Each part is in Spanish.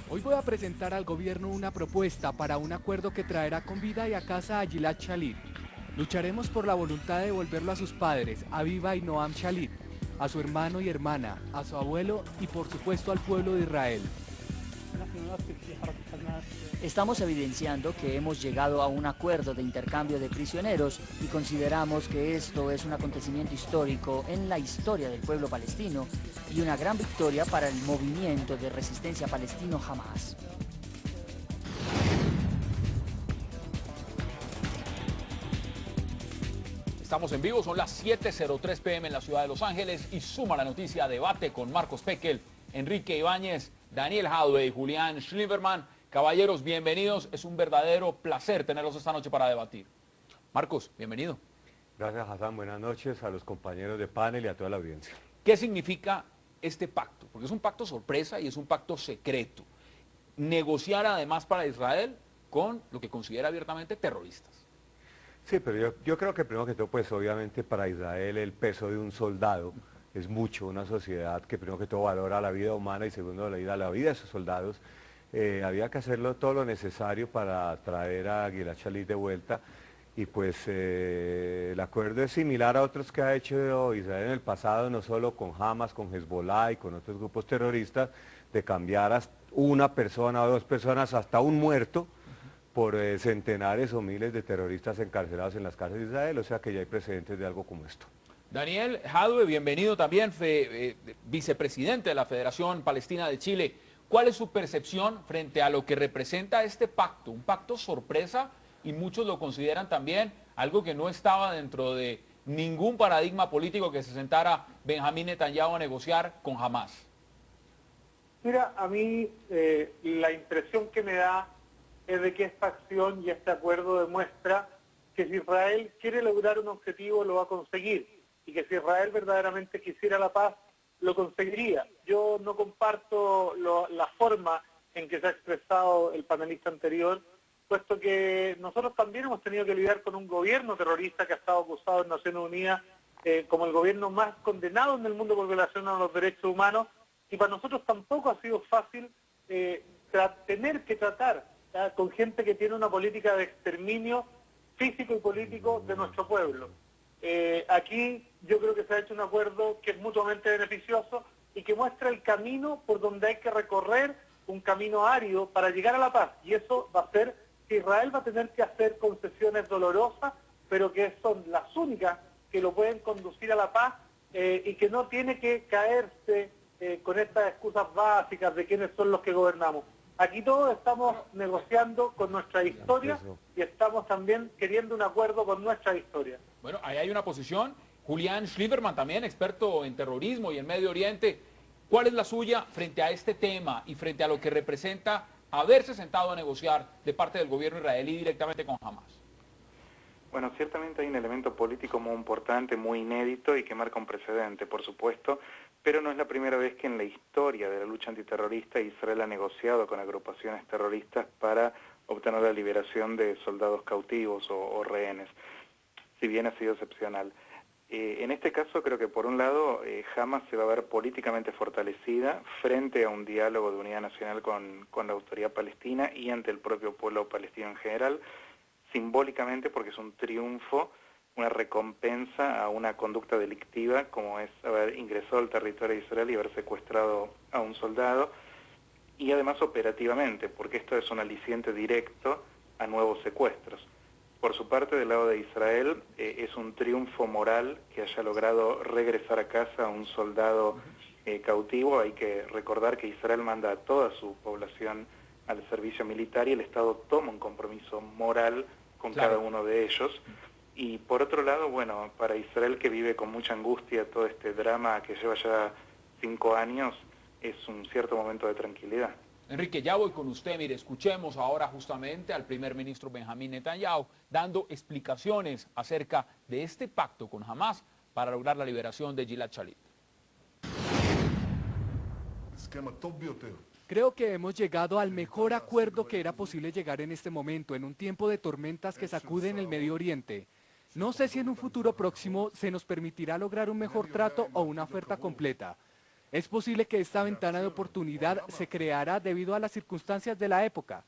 Hoy voy a presentar al gobierno una propuesta para un acuerdo que traerá con vida y a casa a Gilad Shalit. Lucharemos por la voluntad de devolverlo a sus padres, a Aviva y Noam Shalit, a su hermano y hermana, a su abuelo y por supuesto al pueblo de Israel. Estamos evidenciando que hemos llegado a un acuerdo de intercambio de prisioneros y consideramos que esto es un acontecimiento histórico en la historia del pueblo palestino y una gran victoria para el movimiento de resistencia palestino Hamas. Estamos en vivo, son las 7:03 p.m. en la ciudad de Los Ángeles y suma la noticia debate con Marcos Pekel, Enrique Ibáñez, Daniel Jadwe y Julián Schlimmerman. Caballeros, bienvenidos. Es un verdadero placer tenerlos esta noche para debatir. Marcos, bienvenido. Gracias, Hassan. Buenas noches a los compañeros de panel y a toda la audiencia. ¿Qué significa este pacto? Porque es un pacto sorpresa y es un pacto secreto. Negociar además para Israel con lo que considera abiertamente terroristas. Sí, pero yo creo que primero que todo, pues obviamente para Israel el peso de un soldado es mucho, una sociedad que primero que todo valora la vida humana y segundo la vida de sus soldados. Había que hacerlo todo lo necesario para traer a Gilad Shalit de vuelta y pues el acuerdo es similar a otros que ha hecho Israel en el pasado, no solo con Hamas, con Hezbollah y con otros grupos terroristas, de cambiar a una persona o dos personas hasta un muerto por centenares o miles de terroristas encarcelados en las cárceles de Israel, o sea que ya hay precedentes de algo como esto. Daniel Jadwe, bienvenido también, vicepresidente de la Federación Palestina de Chile. ¿Cuál es su percepción frente a lo que representa este pacto? Un pacto sorpresa y muchos lo consideran también algo que no estaba dentro de ningún paradigma político que se sentara Benjamín Netanyahu a negociar con Hamas. Mira, a mí la impresión que me da es de que esta acción y este acuerdo demuestra que si Israel quiere lograr un objetivo lo va a conseguir y que si Israel verdaderamente quisiera la paz, lo conseguiría. Yo no comparto la forma en que se ha expresado el panelista anterior, puesto que nosotros también hemos tenido que lidiar con un gobierno terrorista que ha estado acusado en Naciones Unidas como el gobierno más condenado en el mundo por violación a los derechos humanos, y para nosotros tampoco ha sido fácil tener que tratar con gente que tiene una política de exterminio físico y político de nuestro pueblo. Aquí yo creo que se ha hecho un acuerdo que es mutuamente beneficioso y que muestra el camino por donde hay que recorrer, un camino árido para llegar a la paz. Y eso va a ser que Israel va a tener que hacer concesiones dolorosas, pero que son las únicas que lo pueden conducir a la paz y que no tiene que caerse con estas excusas básicas de quiénes son los que gobernamos. Aquí todos estamos negociando con nuestra historia y estamos también queriendo un acuerdo con nuestra historia. Bueno, ahí hay una posición. Julián Schlimmerman, también experto en terrorismo y en Medio Oriente. ¿Cuál es la suya frente a este tema y frente a lo que representa haberse sentado a negociar de parte del gobierno israelí directamente con Hamas? Bueno, ciertamente hay un elemento político muy importante, muy inédito y que marca un precedente, por supuesto, pero no es la primera vez que en la historia de la lucha antiterrorista Israel ha negociado con agrupaciones terroristas para obtener la liberación de soldados cautivos o rehenes, si bien ha sido excepcional. En este caso creo que por un lado Hamas se va a ver políticamente fortalecida frente a un diálogo de unidad nacional con la autoridad palestina y ante el propio pueblo palestino en general, simbólicamente porque es un triunfo, una recompensa a una conducta delictiva como es haber ingresado al territorio de Israel y haber secuestrado a un soldado, y además operativamente, porque esto es un aliciente directo a nuevos secuestros. Por su parte, del lado de Israel, es un triunfo moral que haya logrado regresar a casa a un soldado cautivo. Hay que recordar que Israel manda a toda su población al servicio militar y el Estado toma un compromiso moral con cada uno de ellos. Y por otro lado, bueno, para Israel, que vive con mucha angustia todo este drama que lleva ya 5 años, es un cierto momento de tranquilidad. Enrique, ya voy con usted. Mire, escuchemos ahora justamente al primer ministro Benjamín Netanyahu dando explicaciones acerca de este pacto con Hamas para lograr la liberación de Gilad Shalit. Creo que hemos llegado al mejor acuerdo que era posible llegar en este momento, en un tiempo de tormentas que sacuden el Medio Oriente. No sé si en un futuro próximo se nos permitirá lograr un mejor trato o una oferta completa. Es posible que esta ventana de oportunidad se creara debido a las circunstancias de la época.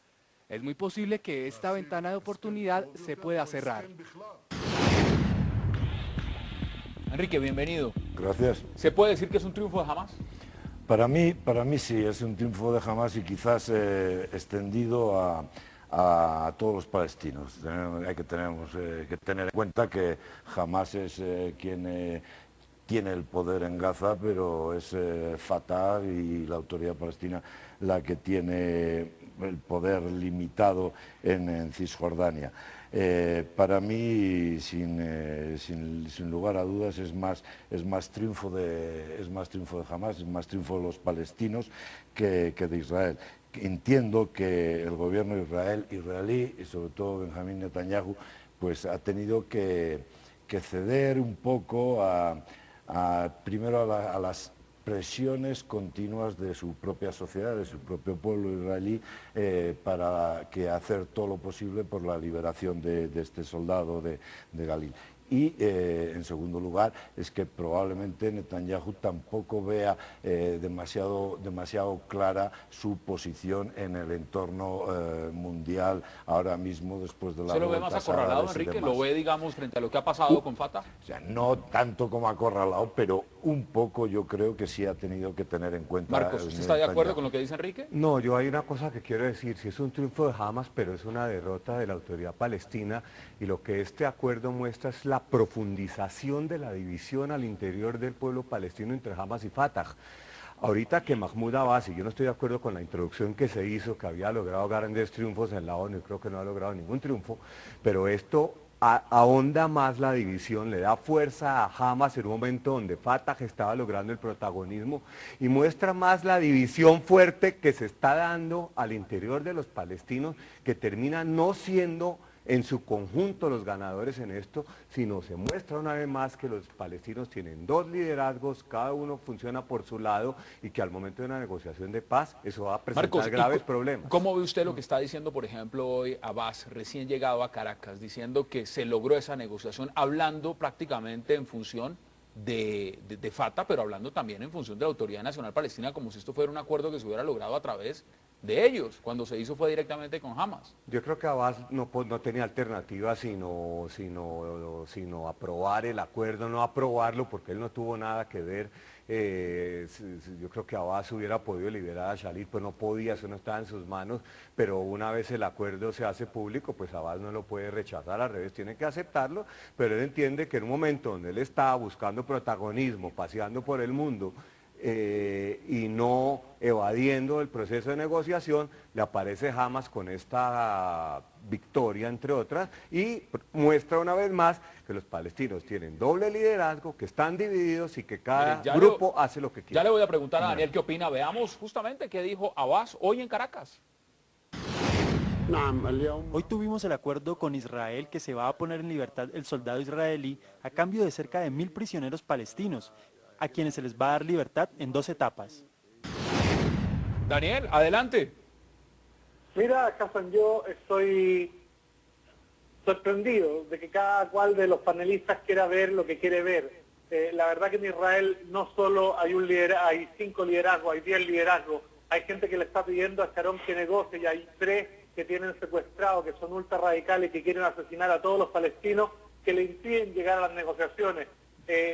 Es muy posible que esta ventana de oportunidad se pueda cerrar. Enrique, bienvenido. Gracias. ¿Se puede decir que es un triunfo de Hamás? Para mí sí, es un triunfo de Hamás y quizás extendido a todos los palestinos. Hay que tener en cuenta que Hamás es quien tiene el poder en Gaza, pero es Fatah y la autoridad palestina la que tiene el poder limitado en Cisjordania. Para mí, sin lugar a dudas, es más triunfo de Hamás, es más triunfo de los palestinos que de Israel. Entiendo que el gobierno israelí, y sobre todo Benjamín Netanyahu, pues ha tenido que ceder un poco primero a las presiones continuas de su propia sociedad, de su propio pueblo israelí, para hacer todo lo posible por la liberación de este soldado de Galil. Y, en segundo lugar, es que probablemente Netanyahu tampoco vea demasiado clara su posición en el entorno mundial ahora mismo, después de la ¿Se lo ve más acorralado, Enrique? ¿Lo ve, digamos, frente a lo que ha pasado con Fatah? O sea, no tanto como acorralado, pero un poco yo creo que sí ha tenido que tener en cuenta... Marcos, ¿usted está de acuerdo con lo que dice Enrique? No, yo hay una cosa que quiero decir, sí es un triunfo de Hamás, pero es una derrota de la autoridad palestina, y lo que este acuerdo muestra es la profundización de la división al interior del pueblo palestino entre Hamás y Fatah. Ahorita que Mahmoud Abbas, y yo no estoy de acuerdo con la introducción que se hizo, que había logrado grandes triunfos en la ONU, creo que no ha logrado ningún triunfo, pero esto ahonda más la división, le da fuerza a Hamás en un momento donde Fatah estaba logrando el protagonismo, y muestra más la división fuerte que se está dando al interior de los palestinos, que termina no siendo en su conjunto los ganadores en esto, sino se muestra una vez más que los palestinos tienen dos liderazgos, cada uno funciona por su lado, y que al momento de una negociación de paz eso va a presentar Marcos, graves problemas. ¿Cómo ve usted lo que está diciendo, por ejemplo, hoy Abbas, recién llegado a Caracas, diciendo que se logró esa negociación, hablando prácticamente en función de Fatah, pero hablando también en función de la Autoridad Nacional Palestina, como si esto fuera un acuerdo que se hubiera logrado a través de ellos? Cuando se hizo fue directamente con Hamás. Yo creo que Abbas no tenía alternativa sino aprobar el acuerdo, no aprobarlo, porque él no tuvo nada que ver. Yo creo que Abbas hubiera podido liberar a Shalit, pues no podía, eso no estaba en sus manos, pero una vez el acuerdo se hace público, pues Abbas no lo puede rechazar, al revés, tiene que aceptarlo, pero él entiende que en un momento donde él estaba buscando protagonismo, paseando por el mundo, y no evadiendo el proceso de negociación, le aparece Hamás con esta victoria, entre otras, y muestra una vez más que los palestinos tienen doble liderazgo, que están divididos y que cada grupo hace lo que quiere. Ya le voy a preguntar a Daniel qué opina. Veamos justamente qué dijo Abbas hoy en Caracas. Hoy tuvimos el acuerdo con Israel que se va a poner en libertad el soldado israelí a cambio de cerca de 1000 prisioneros palestinos, a quienes se les va a dar libertad en 2 etapas. Daniel, adelante. Mira, Hassan, yo estoy sorprendido de que cada cual de los panelistas quiera ver lo que quiere ver. La verdad que en Israel no solo hay hay 5 liderazgos, hay 10 liderazgos, hay gente que le está pidiendo a Sharon que negocie, y hay 3 que tienen secuestrados, que son ultra radicales, que quieren asesinar a todos los palestinos, que le impiden llegar a las negociaciones.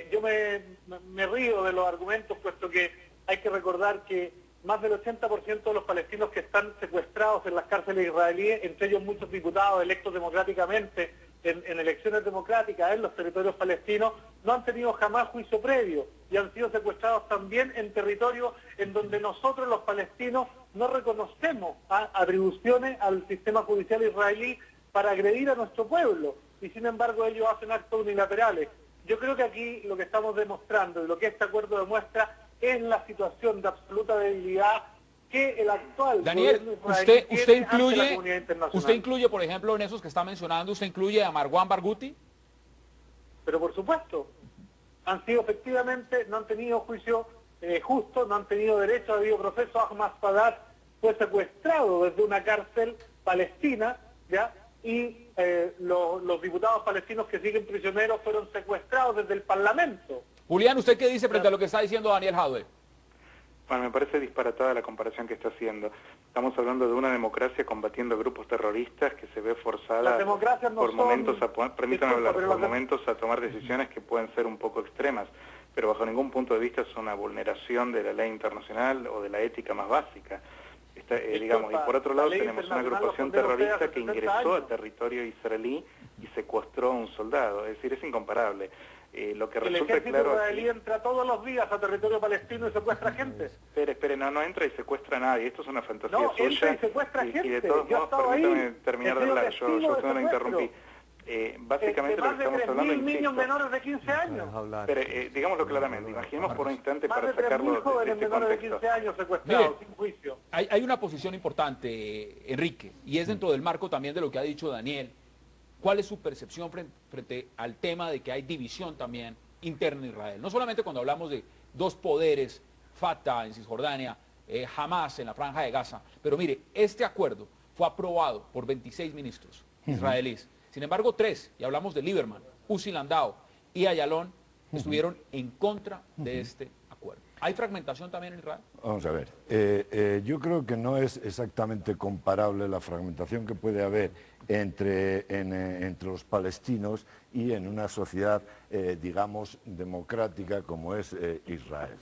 Yo me río de los argumentos, puesto que hay que recordar que más del 80% de los palestinos que están secuestrados en las cárceles israelíes, entre ellos muchos diputados electos democráticamente en elecciones democráticas en los territorios palestinos, no han tenido jamás juicio previo y han sido secuestrados también en territorios en donde nosotros los palestinos no reconocemos atribuciones al sistema judicial israelí para agredir a nuestro pueblo, y sin embargo ellos hacen actos unilaterales. Yo creo que aquí lo que estamos demostrando y lo que este acuerdo demuestra es la situación de absoluta debilidad que el actual Daniel, usted incluye, por ejemplo, en esos que está mencionando, ¿usted incluye a Marwan Barghouti? Pero por supuesto, han sido efectivamente, no han tenido juicio justo, no han tenido derecho a debido proceso. Ahmad Sadat fue secuestrado desde una cárcel palestina, ¿ya? Y los diputados palestinos que siguen prisioneros fueron secuestrados desde el Parlamento. Julián, ¿usted qué dice frente a lo que está diciendo Daniel Jadwe? Bueno, me parece disparatada la comparación que está haciendo. Estamos hablando de una democracia combatiendo grupos terroristas que se ve forzada por momentos a tomar decisiones que pueden ser un poco extremas, pero bajo ningún punto de vista es una vulneración de la ley internacional o de la ética más básica. Digamos, y por otro lado tenemos una agrupación terrorista que ingresó al territorio israelí y secuestró a un soldado, es decir, es incomparable. Lo que resulta el ejército claro israelí entra todos los días a territorio palestino y secuestra gente. Espere, no entra y secuestra a nadie, esto es una fantasía no, suya. Entra y secuestra gente. Y de todos modos, permítame terminar de hablar, yo no lo interrumpí. Básicamente lo que estamos hablando, insisto, niños menores de 15 años. Pero, digámoslo claramente, imaginemos por un instante para sacarlo de este menores de 15 años secuestrados, sin juicio. Hay una posición importante, Enrique, y es dentro del marco también de lo que ha dicho Daniel. ¿Cuál es su percepción frente al tema de que hay división también interna en Israel? No solamente cuando hablamos de dos poderes, Fatah en Cisjordania, Hamas en la Franja de Gaza, pero mire, este acuerdo fue aprobado por 26 ministros israelíes. Sin embargo, 3, y hablamos de Lieberman, Uzi Landau y Ayalon, estuvieron en contra de este acuerdo. ¿Hay fragmentación también en Israel? Vamos a ver, yo creo que no es exactamente comparable la fragmentación que puede haber entre los palestinos y en una sociedad, digamos, democrática como es Israel.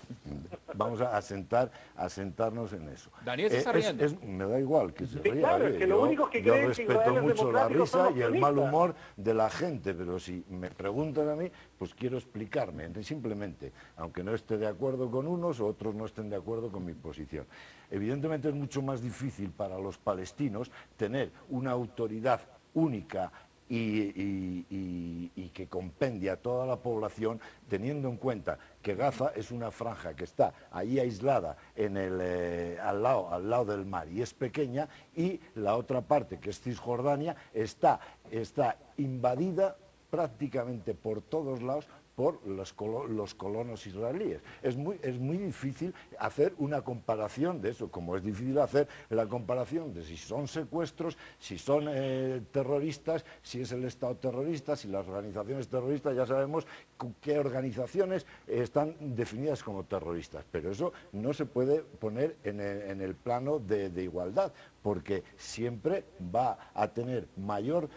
Vamos a asentarnos en eso. Daniel se está riendo. Me da igual que se ría. Claro, es que lo único que yo creen que respeto Israel es mucho la democrático risa son los y el sionistas. mal humor de la gente, pero si me preguntan a mí, pues quiero explicarme, simplemente, aunque no esté de acuerdo con unos, otros no estén de acuerdo con mi posición. Evidentemente es mucho más difícil para los palestinos tener una autoridad única y que compendia a toda la población, teniendo en cuenta que Gaza es una franja que está ahí aislada al lado del mar y es pequeña, y la otra parte, que es Cisjordania, está invadida prácticamente por todos lados por los colonos israelíes. Es muy difícil hacer una comparación de eso, como es difícil hacer la comparación de si son secuestros, si son terroristas, si es el Estado terrorista, si las organizaciones terroristas, ya sabemos qué organizaciones están definidas como terroristas, pero eso no se puede poner en el plano de igualdad, porque siempre va a tener mayor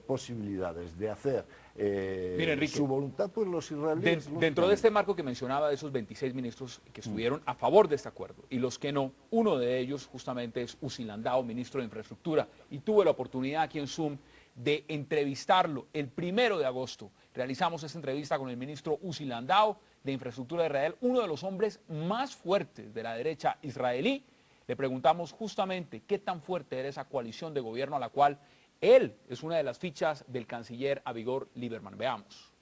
posibilidades de hacer Mire, Enrique, su voluntad, pues los israelíes. Dentro de este marco que mencionaba, de esos 26 ministros que estuvieron a favor de este acuerdo y los que no, uno de ellos justamente es Uzi Landau, ministro de Infraestructura, y tuve la oportunidad aquí en Zoom de entrevistarlo el 1 de agosto. Realizamos esta entrevista con el ministro Uzi Landau de Infraestructura de Israel, uno de los hombres más fuertes de la derecha israelí. Le preguntamos justamente qué tan fuerte era esa coalición de gobierno a la cual él es una de las fichas del canciller Avigdor Lieberman. Veamos.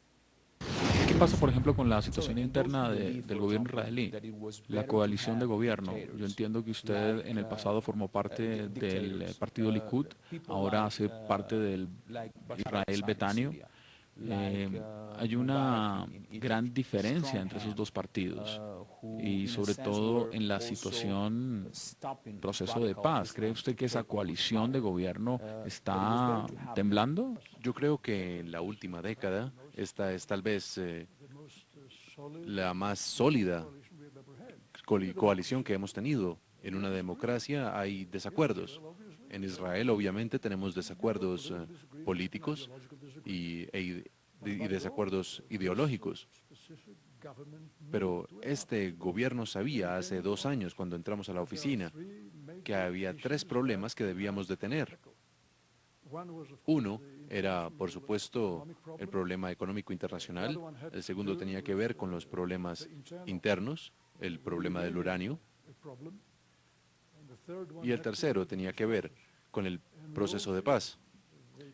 ¿Qué pasa, por ejemplo, con la situación interna del gobierno israelí? La coalición de gobierno. Yo entiendo que usted en el pasado formó parte del partido Likud, ahora hace parte del Israel Betanio. Hay una gran diferencia entre esos dos partidos y sobre todo en la situación proceso de paz. ¿Cree usted que esa coalición de gobierno está temblando? Yo creo que en la última década esta es tal vez la más sólida coalición que hemos tenido. En una democracia hay desacuerdos. En Israel obviamente tenemos desacuerdos políticos y desacuerdos ideológicos. Pero este gobierno sabía hace 2 años, cuando entramos a la oficina, que había 3 problemas que debíamos de tener. Uno era, por supuesto, el problema económico internacional. El segundo tenía que ver con los problemas internos, el problema del uranio. Y el tercero tenía que ver con el proceso de paz.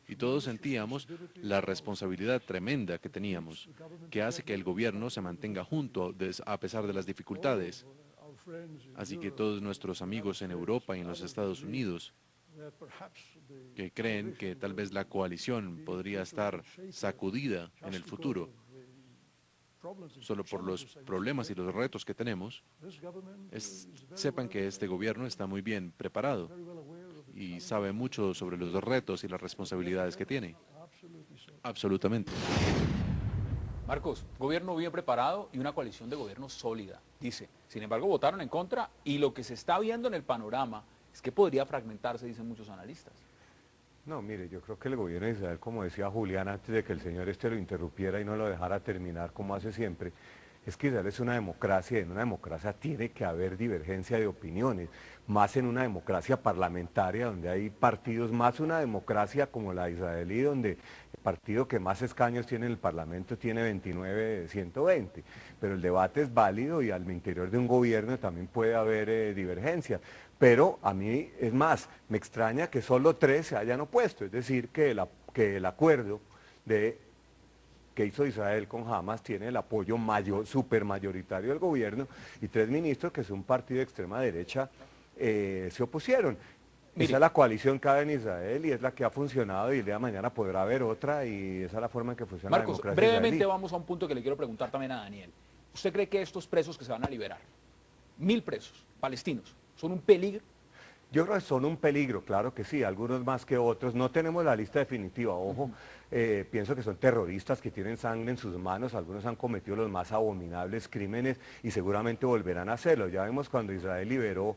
Y todos sentíamos la responsabilidad tremenda que teníamos, que hace que el gobierno se mantenga junto a pesar de las dificultades. Así que todos nuestros amigos en Europa y en los Estados Unidos, que creen que tal vez la coalición podría estar sacudida en el futuro, solo por los problemas y los retos que tenemos, sepan que este gobierno está muy bien preparado y sabe mucho sobre los retos y las responsabilidades que tiene. Absolutamente. Marcos, gobierno bien preparado y una coalición de gobierno sólida. dice. Sin embargo, votaron en contra y lo que se está viendo en el panorama es que podría fragmentarse, dicen muchos analistas. No, mire, yo creo que el gobierno de Israel, como decía Julián antes de que el señor lo interrumpiera y no lo dejara terminar como hace siempre, es que Israel es una democracia y en una democracia tiene que haber divergencia de opiniones, más en una democracia parlamentaria donde hay partidos, más una democracia como la israelí, donde el partido que más escaños tiene en el Parlamento tiene 29 de 120, pero el debate es válido y al interior de un gobierno también puede haber divergencia. Pero a mí, es más, me extraña que solo 3 se hayan opuesto, es decir, que el acuerdo que hizo Israel con Hamas tiene el apoyo supermayoritario del gobierno y 3 ministros que es un partido de extrema derecha se opusieron. Mire, esa es la coalición que hay en Israel y es la que ha funcionado y el día de mañana podrá haber otra y esa es la forma en que funciona Marcos, la democracia brevemente israelí. vamos a un punto que le quiero preguntar también a Daniel. ¿Usted cree que estos presos que se van a liberar, 1000 presos palestinos, son un peligro? Yo creo que son un peligro, claro que sí, algunos más que otros. No tenemos la lista definitiva, ojo. Pienso que son terroristas que tienen sangre en sus manos, algunos han cometido los más abominables crímenes y seguramente volverán a hacerlo. Ya vemos cuando Israel liberó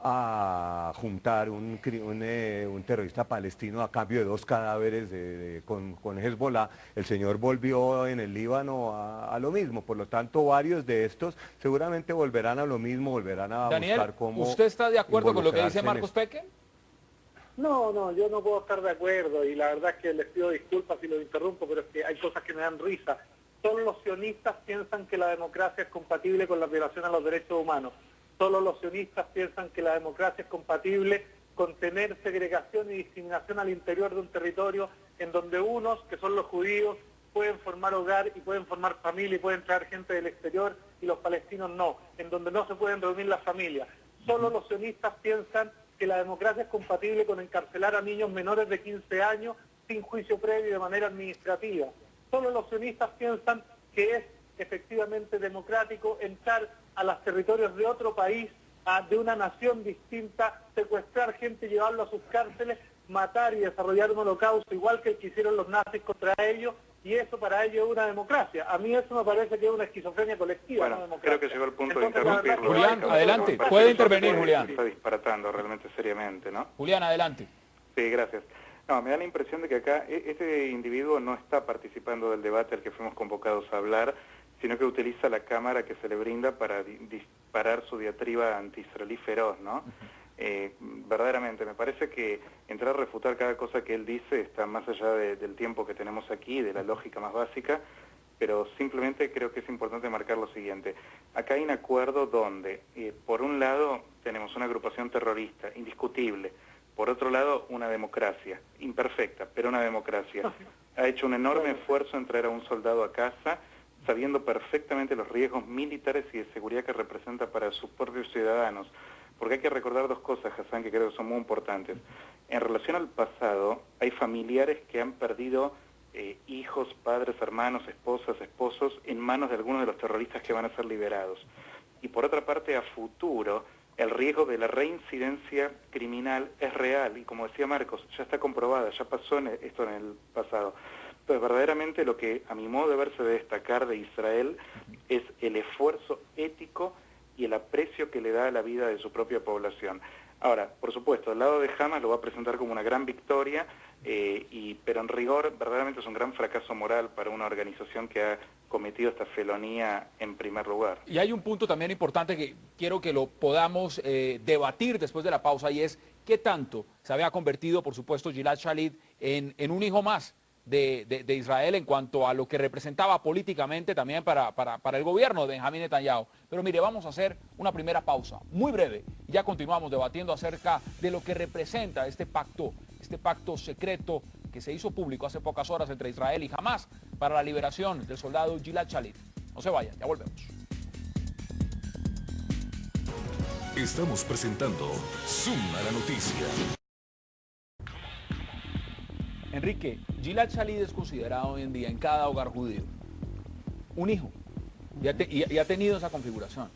a juntar un terrorista palestino a cambio de 2 cadáveres con Hezbollah, el señor volvió en el Líbano a lo mismo, por lo tanto varios de estos seguramente volverán a lo mismo, volverán a Daniel, buscar cómo ¿usted está de acuerdo con lo que dice involucrarse en Marcos esto. Peque? No, yo no puedo estar de acuerdo y la verdad es que les pido disculpas si los interrumpo, pero es que hay cosas que me dan risa. Solo los sionistas piensan que la democracia es compatible con la violación a los derechos humanos. Solo los sionistas piensan que la democracia es compatible con tener segregación y discriminación al interior de un territorio en donde unos, que son los judíos, pueden formar hogar y pueden formar familia y pueden traer gente del exterior y los palestinos no, en donde no se pueden reunir las familias. Solo los sionistas piensan que la democracia es compatible con encarcelar a niños menores de 15 años sin juicio previo y de manera administrativa. Solo los sionistas piensan que es efectivamente democrático entrar a los territorios de otro país, de una nación distinta, secuestrar gente, llevarlo a sus cárceles, matar y desarrollar un holocausto igual que el que hicieron los nazis contra ellos, y eso para ellos es una democracia. A mí eso me parece que es una esquizofrenia colectiva, Bueno, no democracia. creo que llegó el punto Entonces, de la verdad, interrumpirlo. Julián, Marcos, adelante, me parece puede que intervenir, se Julián. está disparatando realmente seriamente, ¿no? Julián, adelante. Sí, gracias. No, me da la impresión de que acá este individuo no está participando del debate al que fuimos convocados a hablar, sino que utiliza la cámara que se le brinda para disparar su diatriba anti-israelí feroz, ¿no? Verdaderamente, me parece que entrar a refutar cada cosa que él dice está más allá del tiempo que tenemos aquí, de la lógica más básica, pero simplemente creo que es importante marcar lo siguiente. Acá hay un acuerdo donde, por un lado, tenemos una agrupación terrorista, indiscutible. Por otro lado, una democracia, imperfecta, pero una democracia. Ha hecho un enorme esfuerzo en traer a un soldado a casa, sabiendo perfectamente los riesgos militares y de seguridad que representa para sus propios ciudadanos. Porque hay que recordar 2 cosas, Hassan, que creo que son muy importantes. En relación al pasado, hay familiares que han perdido hijos, padres, hermanos, esposas, esposos, en manos de algunos de los terroristas que van a ser liberados. Y por otra parte, a futuro, el riesgo de la reincidencia criminal es real, y como decía Marcos, ya está comprobada, ya pasó esto en el pasado. Entonces, verdaderamente lo que a mi modo de ver se debe destacar de Israel es el esfuerzo ético y el aprecio que le da a la vida de su propia población. Ahora, por supuesto, el lado de Hamas lo va a presentar como una gran victoria, pero en rigor verdaderamente es un gran fracaso moral para una organización que ha cometido esta felonía en primer lugar. Y hay un punto también importante que quiero que lo podamos debatir después de la pausa, y es qué tanto se había convertido, por supuesto, Gilad Shalit en un hijo más de Israel en cuanto a lo que representaba políticamente también para el gobierno de Benjamín Netanyahu. Pero mire, vamos a hacer una primera pausa, muy breve, y ya continuamos debatiendo acerca de lo que representa este pacto secreto que se hizo público hace pocas horas entre Israel y Hamas para la liberación del soldado Gilad Shalit. No se vayan, ya volvemos. Estamos presentando Zoom a la noticia. Enrique, Gilad Shalit es considerado hoy en día en cada hogar judío un hijo y ha tenido esa configuración.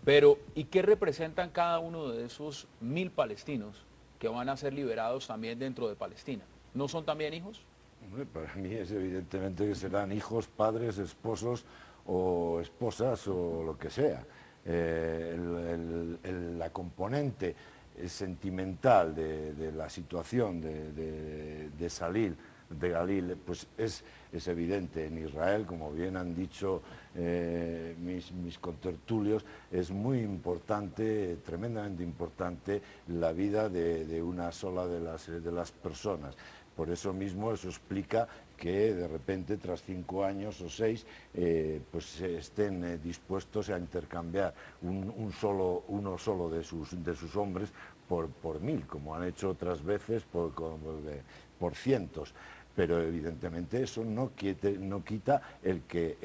Pero, ¿y qué representan cada uno de esos 1000 palestinos que van a ser liberados también dentro de Palestina? ¿No son también hijos? Hombre, para mí es evidentemente que serán hijos, padres, esposos o esposas o lo que sea. la componente sentimental de la situación de Salil, de Galil, pues es evidente. En Israel, como bien han dicho mis contertulios, es muy importante, tremendamente importante, la vida de una sola de las personas. Por eso mismo, eso explica que de repente, tras 5 años o 6, pues estén dispuestos a intercambiar uno solo de sus hombres por 1000, como han hecho otras veces por cientos. Pero evidentemente eso no quita el que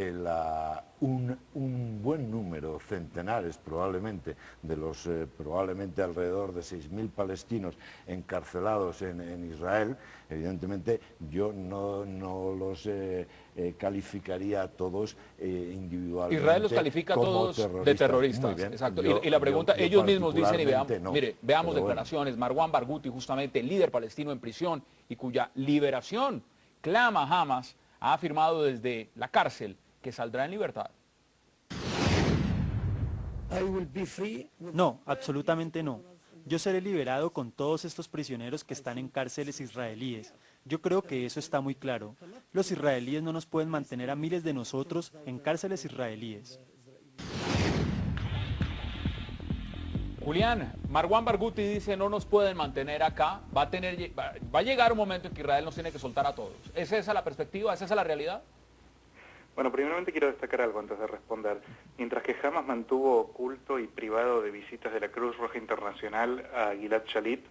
un buen número, centenares probablemente, de los probablemente alrededor de 6000 palestinos encarcelados en Israel, evidentemente yo no los calificaría a todos individualmente. Israel los califica a todos de terroristas. Bien, exacto. Y la pregunta, ellos mismos dicen, y veamos, no, mire, veamos declaraciones, bueno. Marwan Barghouti, justamente el líder palestino en prisión y cuya liberación clama Hamas, ha afirmado desde la cárcel que saldrá en libertad. No, absolutamente no. Yo seré liberado con todos estos prisioneros que están en cárceles israelíes. Yo creo que eso está muy claro. Los israelíes no nos pueden mantener a miles de nosotros en cárceles israelíes. Julián, Marwan Barghouti dice no nos pueden mantener acá, va a llegar un momento en que Israel nos tiene que soltar a todos. ¿Es esa la perspectiva? ¿Es esa la realidad? Bueno, primeramente quiero destacar algo antes de responder. Mientras que Hamas mantuvo oculto y privado de visitas de la Cruz Roja Internacional a Gilad Shalit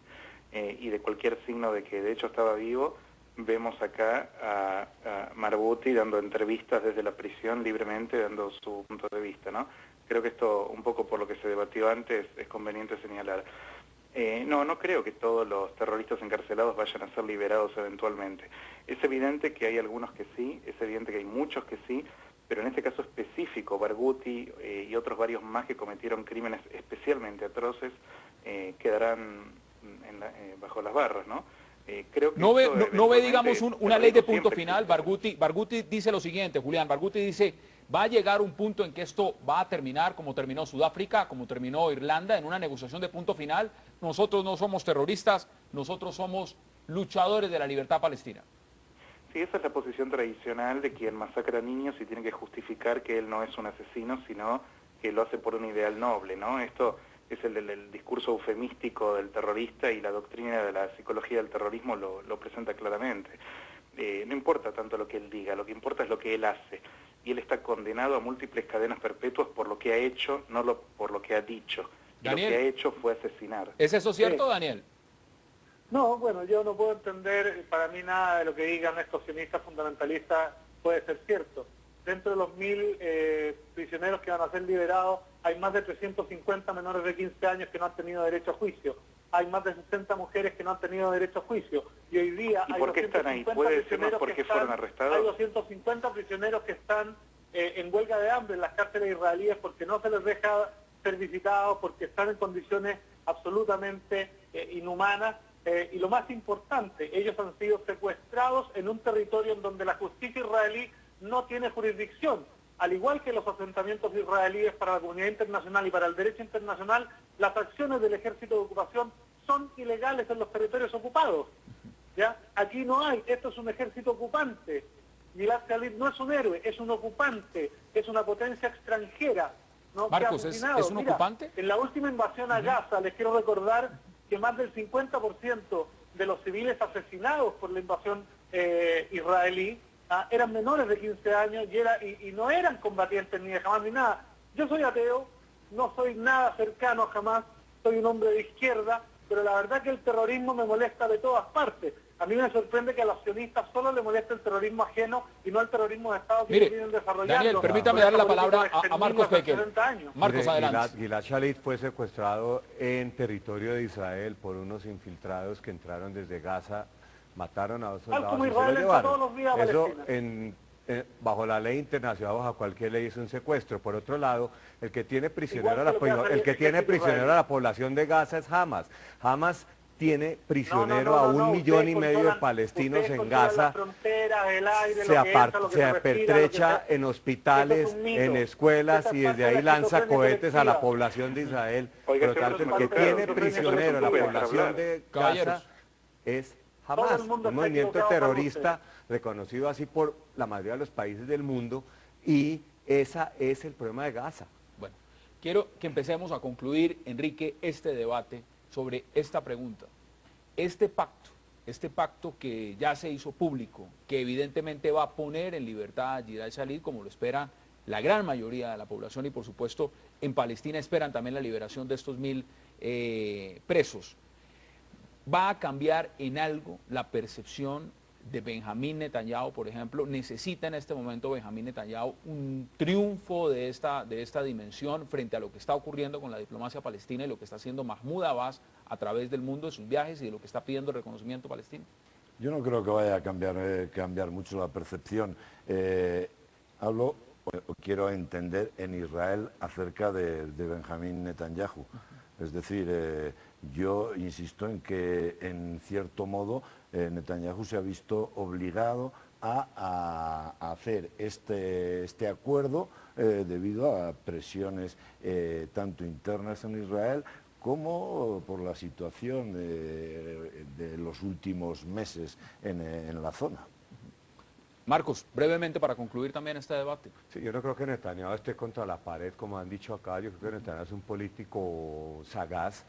y de cualquier signo de que de hecho estaba vivo, vemos acá a Barghouti dando entrevistas desde la prisión libremente, dando su punto de vista, ¿no? Creo que esto, un poco por lo que se debatió antes, es conveniente señalar. No creo que todos los terroristas encarcelados vayan a ser liberados eventualmente. Es evidente que hay algunos que sí, es evidente que hay muchos que sí, pero en este caso específico, Barghouti y otros varios más que cometieron crímenes especialmente atroces, quedarán bajo las barras, ¿no? Creo que no ve digamos, una ley de punto final. Barghouti dice lo siguiente, Julián, Barghouti dice, va a llegar un punto en que esto va a terminar como terminó Sudáfrica, como terminó Irlanda, en una negociación de punto final. Nosotros no somos terroristas, nosotros somos luchadores de la libertad palestina. Sí, esa es la posición tradicional de quien masacra niños y tiene que justificar que él no es un asesino, sino que lo hace por un ideal noble, ¿no? Esto es el discurso eufemístico del terrorista, y la doctrina de la psicología del terrorismo lo presenta claramente. No importa tanto lo que él diga, lo que importa es lo que él hace. Y él está condenado a múltiples cadenas perpetuas por lo que ha hecho, no por lo que ha dicho. Y lo que ha hecho fue asesinar. ¿Es eso cierto, Daniel? No, bueno, yo no puedo entender, para mí nada de lo que digan estos sionistas fundamentalistas puede ser cierto. Dentro de los 1000 prisioneros que van a ser liberados, hay más de 350 menores de 15 años que no han tenido derecho a juicio. Hay más de 60 mujeres que no han tenido derecho a juicio. Y hoy día hay ¿por qué están ahí? ¿Puede decirnos por qué fueron arrestados? Hay 250 prisioneros que están en huelga de hambre en las cárceles israelíes porque no se les deja ser visitados, porque están en condiciones absolutamente inhumanas. Y lo más importante, ellos han sido secuestrados en un territorio en donde la justicia israelí no tiene jurisdicción. Al igual que los asentamientos israelíes para la comunidad internacional y para el derecho internacional, las acciones del ejército de ocupación son ilegales en los territorios ocupados. ¿Ya? Aquí no hay, esto es un ejército ocupante. Gilad Shalit no es un héroe, es un ocupante, es una potencia extranjera, ¿no? Marcos, ¿es un ocupante? En la última invasión a Gaza, les quiero recordar que más del 50% de los civiles asesinados por la invasión israelí eran menores de 15 años y no eran combatientes ni de Hamas ni nada. Yo soy ateo, no soy nada cercano a Hamas, soy un hombre de izquierda, pero la verdad que el terrorismo me molesta de todas partes. A mí me sorprende que a los sionistas solo les moleste el terrorismo ajeno y no el terrorismo de Estado que vienen desarrollando. Daniel, permítame darle la palabra a Marcos Becker. Marcos, adelante. Gilad Shalit fue secuestrado en territorio de Israel por unos infiltrados que entraron desde Gaza, mataron a 2 soldados y se lo llevaron. Todos los días Eso bajo la ley internacional, bajo cualquier ley, es un secuestro. Por otro lado, el que tiene prisionero a la población de Gaza es Hamas. Hamas tiene prisionero a 1,5 millones de palestinos en Gaza, se apertrecha en hospitales, en escuelas y desde ahí lanza cohetes a la población de Israel. Por lo tanto, el que tiene prisionero a la población de Gaza es Hamas, un movimiento terrorista reconocido así por la mayoría de los países del mundo, y ese es el problema de Gaza. Bueno, quiero que empecemos a concluir, Enrique, este debate sobre esta pregunta. Este pacto que ya se hizo público, que evidentemente va a poner en libertad a Gilad Shalit, como lo espera la gran mayoría de la población, y por supuesto en Palestina esperan también la liberación de estos 1.000 presos. ¿Va a cambiar en algo la percepción de Benjamín Netanyahu, por ejemplo? ¿Necesita en este momento Benjamín Netanyahu un triunfo de esta dimensión frente a lo que está ocurriendo con la diplomacia palestina y lo que está haciendo Mahmoud Abbas a través del mundo de sus viajes y de lo que está pidiendo el reconocimiento palestino? Yo no creo que vaya a cambiar mucho la percepción. Quiero entender en Israel acerca de Benjamín Netanyahu. Es decir, yo insisto en que, en cierto modo, Netanyahu se ha visto obligado a hacer este acuerdo debido a presiones tanto internas en Israel como por la situación de los últimos meses en la zona. Marcos, brevemente para concluir también este debate. Sí, yo no creo que Netanyahu esté contra la pared, como han dicho acá. Yo creo que Netanyahu es un político sagaz,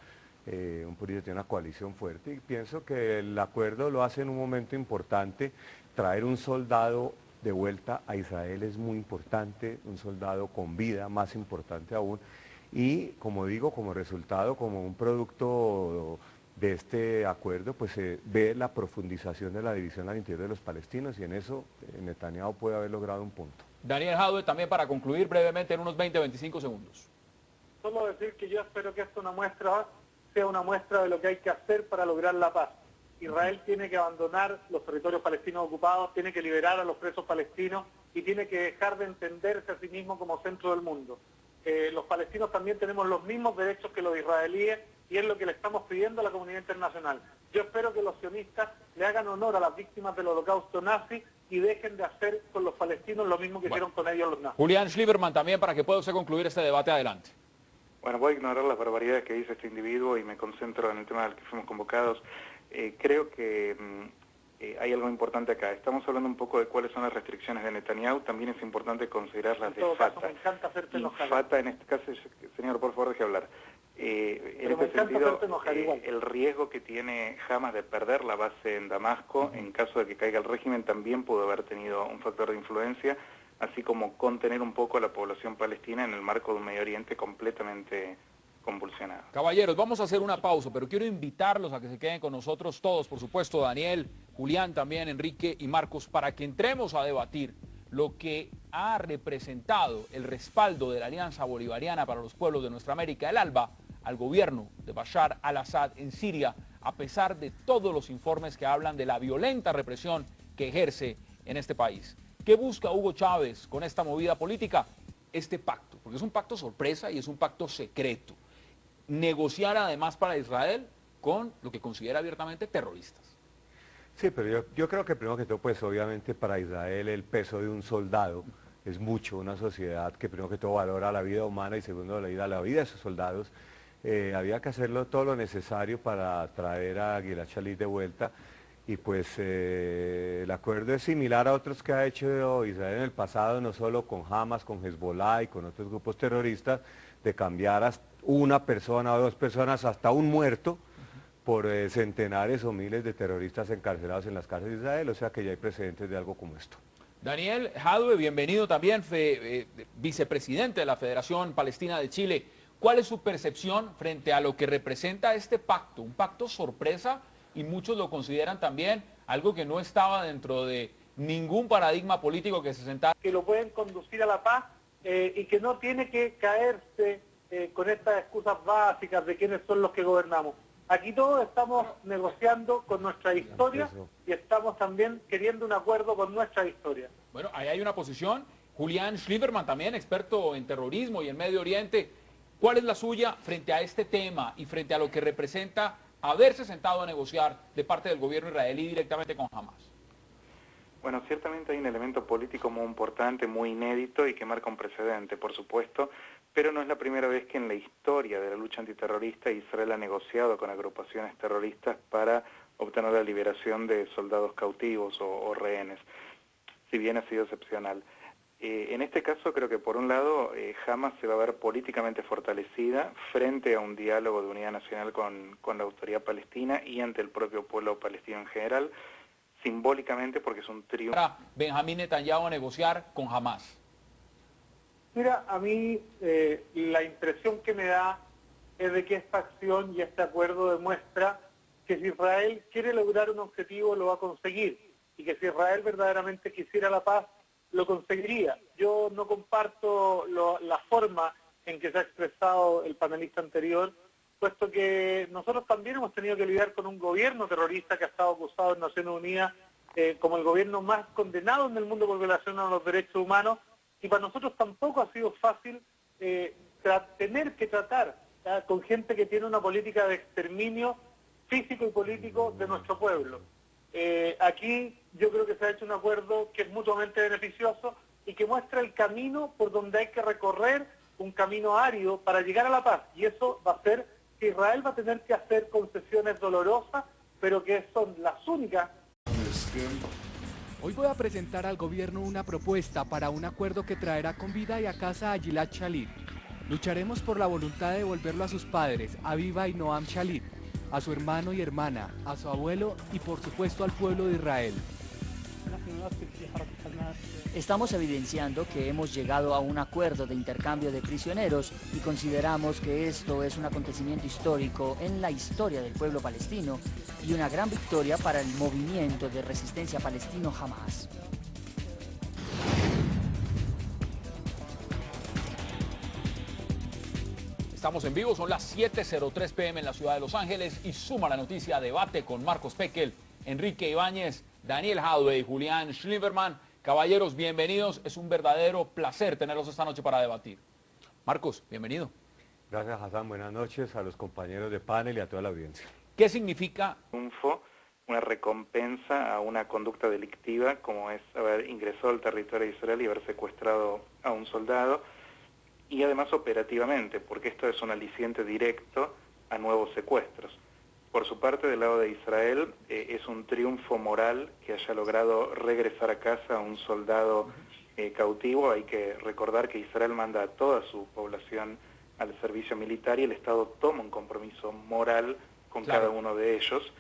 un político que tiene una coalición fuerte, y pienso que el acuerdo lo hace en un momento importante. Traer un soldado de vuelta a Israel es muy importante, un soldado con vida, más importante aún, y como digo, como resultado, como un producto de este acuerdo, pues se ve la profundización de la división al interior de los palestinos, y en eso Netanyahu puede haber logrado un punto. Daniel Jadwe, también para concluir brevemente en unos 20-25 segundos. Solo decir que yo espero que esto sea una muestra de lo que hay que hacer para lograr la paz. Israel tiene que abandonar los territorios palestinos ocupados, tiene que liberar a los presos palestinos y tiene que dejar de entenderse a sí mismo como centro del mundo. Los palestinos también tenemos los mismos derechos que los israelíes, y es lo que le estamos pidiendo a la comunidad internacional. Yo espero que los sionistas le hagan honor a las víctimas del holocausto nazi y dejen de hacer con los palestinos lo mismo que hicieron con ellos los nazis. Julián Schlieberman, también para que pueda usted concluir este debate, adelante. Bueno, voy a ignorar las barbaridades que dice este individuo y me concentro en el tema del que fuimos convocados. Creo que hay algo importante acá. Estamos hablando un poco de cuáles son las restricciones de Netanyahu. También es importante considerar las de Fatah. Me encanta hacerte enojar. Fatah, en este caso, señor, por favor, deje hablar. En este sentido, el riesgo que tiene Hamas de perder la base en Damasco, en caso de que caiga el régimen, también pudo haber tenido un factor de influencia, así como contener un poco a la población palestina en el marco de un Medio Oriente completamente convulsionado. Caballeros, vamos a hacer una pausa, pero quiero invitarlos a que se queden con nosotros todos, por supuesto, Daniel, Julián también, Enrique y Marcos, para que entremos a debatir lo que ha representado el respaldo de la Alianza Bolivariana para los pueblos de nuestra América, el ALBA, al gobierno de Bashar al-Assad en Siria, a pesar de todos los informes que hablan de la violenta represión que ejerce en este país. ¿Qué busca Hugo Chávez con esta movida política? Este pacto, porque es un pacto sorpresa y es un pacto secreto. Negociar además para Israel con lo que considera abiertamente terroristas. Sí, pero yo creo que primero que todo, pues obviamente para Israel el peso de un soldado es mucho, una sociedad que primero que todo valora la vida humana y segundo la vida de sus soldados. Había que hacerlo todo lo necesario para traer a Gilad Shalit de vuelta, y pues el acuerdo es similar a otros que ha hecho Israel en el pasado, no solo con Hamas, con Hezbollah y con otros grupos terroristas, de cambiar a una persona o dos personas hasta un muerto por centenares o miles de terroristas encarcelados en las cárceles de Israel, o sea que ya hay precedentes de algo como esto. Daniel Jadwe, bienvenido también, vicepresidente de la Federación Palestina de Chile. ¿Cuál es su percepción frente a lo que representa este pacto? Un pacto sorpresa, y muchos lo consideran también algo que no estaba dentro de ningún paradigma político que se sentara. Que lo pueden conducir a la paz y que no tiene que caerse con estas excusas básicas de quiénes son los que gobernamos. Aquí todos estamos negociando con nuestra historia y estamos también queriendo un acuerdo con nuestra historia. Bueno, ahí hay una posición. Julián Schlieberman, también experto en terrorismo y en Medio Oriente. ¿Cuál es la suya frente a este tema y frente a lo que representa haberse sentado a negociar de parte del gobierno israelí directamente con Hamas? Bueno, ciertamente hay un elemento político muy importante, muy inédito y que marca un precedente, por supuesto, pero no es la primera vez que en la historia de la lucha antiterrorista Israel ha negociado con agrupaciones terroristas para obtener la liberación de soldados cautivos o rehenes, si bien ha sido excepcional. En este caso creo que por un lado Hamas se va a ver políticamente fortalecida frente a un diálogo de unidad nacional con la autoridad palestina y ante el propio pueblo palestino en general, simbólicamente porque es un triunfo. Para Benjamín Netanyahu a negociar con Hamas. Mira, a mí la impresión que me da es de que esta acción y este acuerdo demuestra que si Israel quiere lograr un objetivo lo va a conseguir y que si Israel verdaderamente quisiera la paz lo conseguiría. Yo no comparto la forma en que se ha expresado el panelista anterior, puesto que nosotros también hemos tenido que lidiar con un gobierno terrorista que ha estado acusado en Naciones Unidas como el gobierno más condenado en el mundo por violación a los derechos humanos, y para nosotros tampoco ha sido fácil tener que tratar con gente que tiene una política de exterminio físico y político de nuestro pueblo. Aquí yo creo que se ha hecho un acuerdo que es mutuamente beneficioso y que muestra el camino por donde hay que recorrer, un camino árido para llegar a la paz, y eso va a ser que Israel va a tener que hacer concesiones dolorosas, pero que son las únicas. Hoy voy a presentar al gobierno una propuesta para un acuerdo que traerá con vida y a casa a Gilad Shalit. Lucharemos por la voluntad de devolverlo a sus padres, Aviva y Noam Shalit, a su hermano y hermana, a su abuelo y por supuesto al pueblo de Israel. Estamos evidenciando que hemos llegado a un acuerdo de intercambio de prisioneros y consideramos que esto es un acontecimiento histórico en la historia del pueblo palestino y una gran victoria para el movimiento de resistencia palestino Hamas. Estamos en vivo, son las 7:03 p.m. en la ciudad de Los Ángeles y suma la noticia debate con Marcos Pekel, Enrique Ibáñez, Daniel Jadwe y Julián Schlimberman. Caballeros, bienvenidos. Es un verdadero placer tenerlos esta noche para debatir. Marcos, bienvenido. Gracias, Hassan. Buenas noches a los compañeros de panel y a toda la audiencia. ¿Qué significa? Triunfo, una recompensa a una conducta delictiva como es haber ingresado al territorio de Israel y haber secuestrado a un soldado, y además operativamente, porque esto es un aliciente directo a nuevos secuestros. Por su parte, del lado de Israel, es un triunfo moral que haya logrado regresar a casa a un soldado cautivo. Hay que recordar que Israel manda a toda su población al servicio militar y el Estado toma un compromiso moral con cada uno de ellos.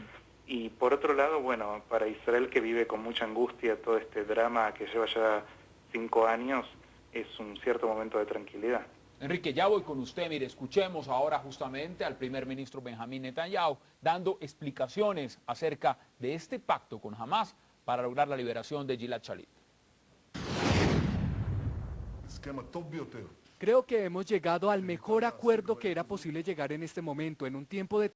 Y por otro lado, bueno, para Israel, que vive con mucha angustia todo este drama que lleva ya 5 años, es un cierto momento de tranquilidad. Enrique, ya voy con usted. Mire, escuchemos ahora justamente al primer ministro Benjamín Netanyahu dando explicaciones acerca de este pacto con Hamas para lograr la liberación de Gilad Shalit. Creo que hemos llegado al mejor acuerdo que era posible llegar en este momento, en un tiempo de